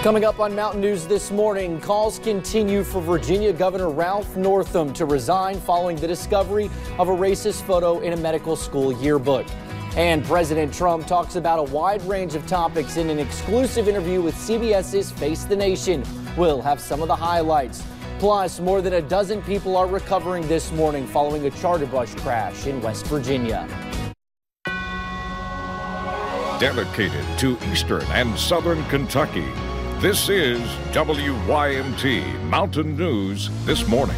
Coming up on Mountain News this morning, calls continue for Virginia Governor Ralph Northam to resign following the discovery of a racist photo in a medical school yearbook. And President Trump talks about a wide range of topics in an exclusive interview with CBS's Face the Nation. We'll have some of the highlights. Plus, more than a dozen people are recovering this morning following a charter bus crash in West Virginia. Dedicated to Eastern and Southern Kentucky, this is WYMT Mountain News This Morning.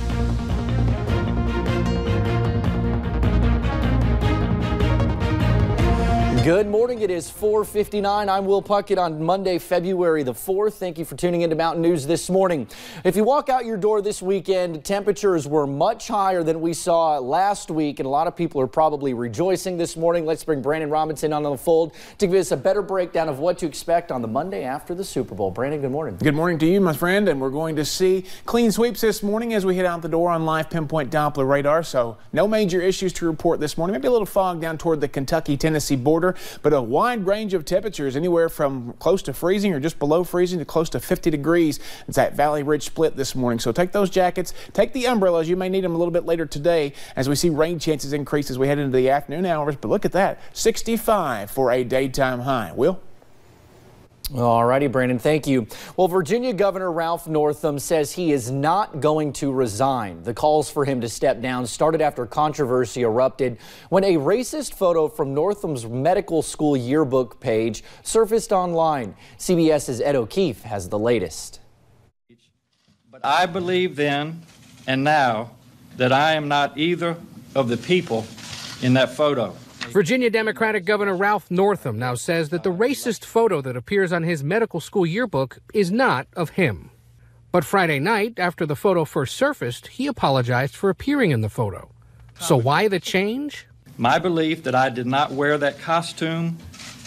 Good morning. It is 4:59. I'm Will Puckett on Monday, February the 4th. Thank you for tuning into Mountain News this morning. If you walk out your door this weekend, temperatures were much higher than we saw last week, and a lot of people are probably rejoicing this morning. Let's bring Brandon Robinson on the fold to give us a better breakdown of what to expect on the Monday after the Super Bowl. Brandon, good morning. Good morning to you, my friend, and we're going to see clean sweeps this morning as we head out the door on live pinpoint Doppler radar, so no major issues to report this morning. Maybe a little fog down toward the Kentucky-Tennessee border, but a wide range of temperatures, anywhere from close to freezing or just below freezing to close to 50 degrees. It's that Valley Ridge split this morning. So take those jackets, take the umbrellas. You may need them a little bit later today as we see rain chances increase as we head into the afternoon hours. But look at that, 65 for a daytime high. Will? All righty, Brandon, thank you. Well, Virginia Governor Ralph Northam says he is not going to resign. The calls for him to step down started after controversy erupted when a racist photo from Northam's medical school yearbook page surfaced online. CBS's Ed O'Keefe has the latest. But I believe then and now that I am not either of the people in that photo. Virginia Democratic Governor Ralph Northam now says that the racist photo that appears on his medical school yearbook is not of him. But Friday night, after the photo first surfaced, he apologized for appearing in the photo. So why the change? My belief that I did not wear that costume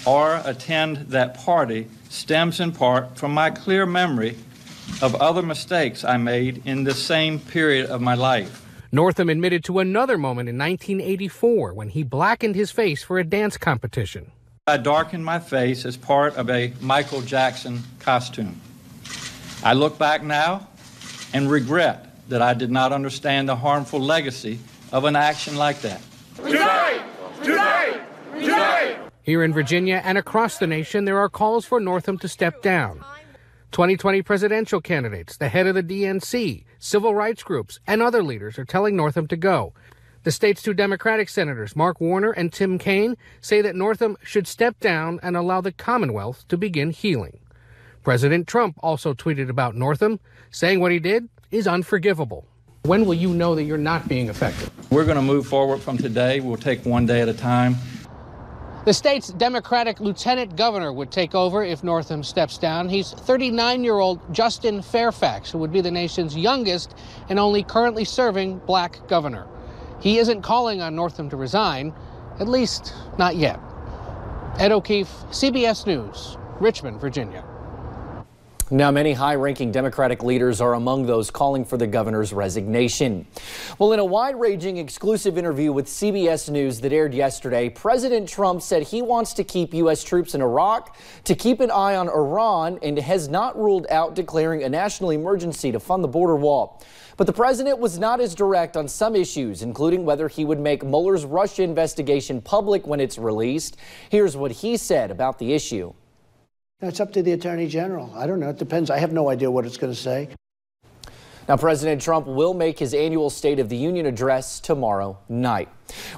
or attend that party stems in part from my clear memory of other mistakes I made in the same period of my life. Northam admitted to another moment in 1984 when he blackened his face for a dance competition. I darkened my face as part of a Michael Jackson costume. I look back now and regret that I did not understand the harmful legacy of an action like that. Today! Today! Today! Here in Virginia and across the nation, there are calls for Northam to step down. 2020 presidential candidates, the head of the DNC, civil rights groups, and other leaders are telling Northam to go. The state's two Democratic senators, Mark Warner and Tim Kaine, say that Northam should step down and allow the Commonwealth to begin healing. President Trump also tweeted about Northam, saying what he did is unforgivable. When will you know that you're not being effective? We're going to move forward from today. We'll take one day at a time. The state's Democratic lieutenant governor would take over if Northam steps down. He's 39-year-old Justin Fairfax, who would be the nation's youngest and only currently serving black governor. He isn't calling on Northam to resign, at least not yet. Ed O'Keefe, CBS News, Richmond, Virginia. Now, many high-ranking Democratic leaders are among those calling for the governor's resignation. Well, in a wide-ranging exclusive interview with CBS News that aired yesterday, President Trump said he wants to keep U.S. troops in Iraq, to keep an eye on Iran, and has not ruled out declaring a national emergency to fund the border wall. But the president was not as direct on some issues, including whether he would make Mueller's Russia investigation public when it's released. Here's what he said about the issue. It's up to the Attorney General. I don't know. It depends. I have no idea what it's going to say. Now, President Trump will make his annual State of the Union address tomorrow night.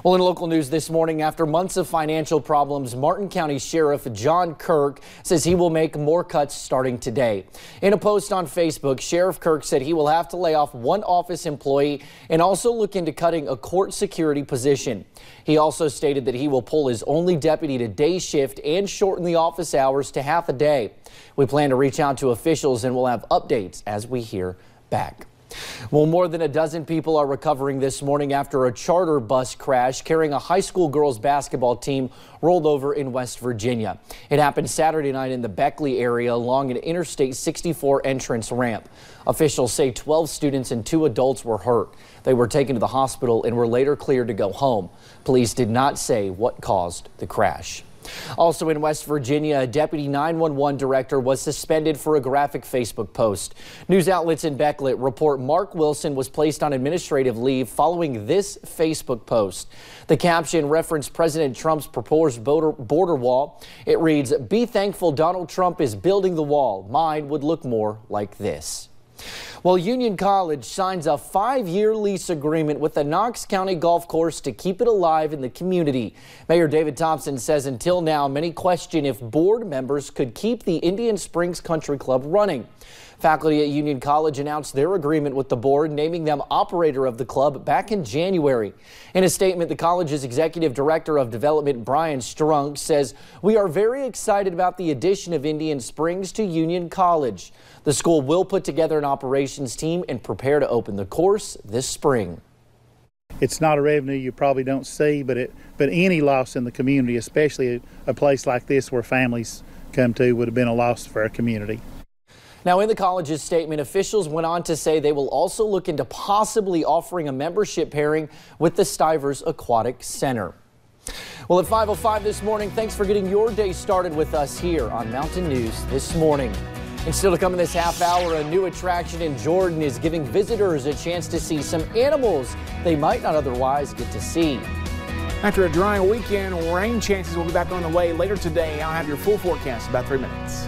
Well, in local news this morning, after months of financial problems, Martin County Sheriff John Kirk says he will make more cuts starting today. In a post on Facebook, Sheriff Kirk said he will have to lay off one office employee and also look into cutting a court security position. He also stated that he will pull his only deputy to day shift and shorten the office hours to half a day. We plan to reach out to officials and we'll have updates as we hear back. Well, more than a dozen people are recovering this morning after a charter bus crash carrying a high school girls basketball team rolled over in West Virginia. It happened Saturday night in the Beckley area along an Interstate 64 entrance ramp. Officials say 12 students and 2 adults were hurt. They were taken to the hospital and were later cleared to go home. Police did not say what caused the crash. Also in West Virginia, a deputy 911 director was suspended for a graphic Facebook post. News outlets in Becklet report Mark Wilson was placed on administrative leave following this Facebook post. The caption referenced President Trump's proposed border wall. It reads, "Be thankful Donald Trump is building the wall. Mine would look more like this." Well, Union College signs a 5-year lease agreement with the Knox County Golf Course to keep it alive in the community. Mayor David Thompson says until now, many question if board members could keep the Indian Springs Country Club running. Faculty at Union College announced their agreement with the board, naming them operator of the club back in January. In a statement, the college's executive director of development, Brian Strunk, says, "We are very excited about the addition of Indian Springs to Union College. The school will put together an operations team and prepare to open the course this spring." It's not a revenue you probably don't see, but any loss in the community, especially a place like this where families come to, would have been a loss for our community. Now, in the college's statement, officials went on to say they will also look into possibly offering a membership pairing with the Stivers Aquatic Center. Well, at 5:05 this morning, thanks for getting your day started with us here on Mountain News This Morning. And still to come in this half hour, a new attraction in Jordan is giving visitors a chance to see some animals they might not otherwise get to see. After a dry weekend, rain chances will be back on the way later today. I'll have your full forecast in about 3 minutes.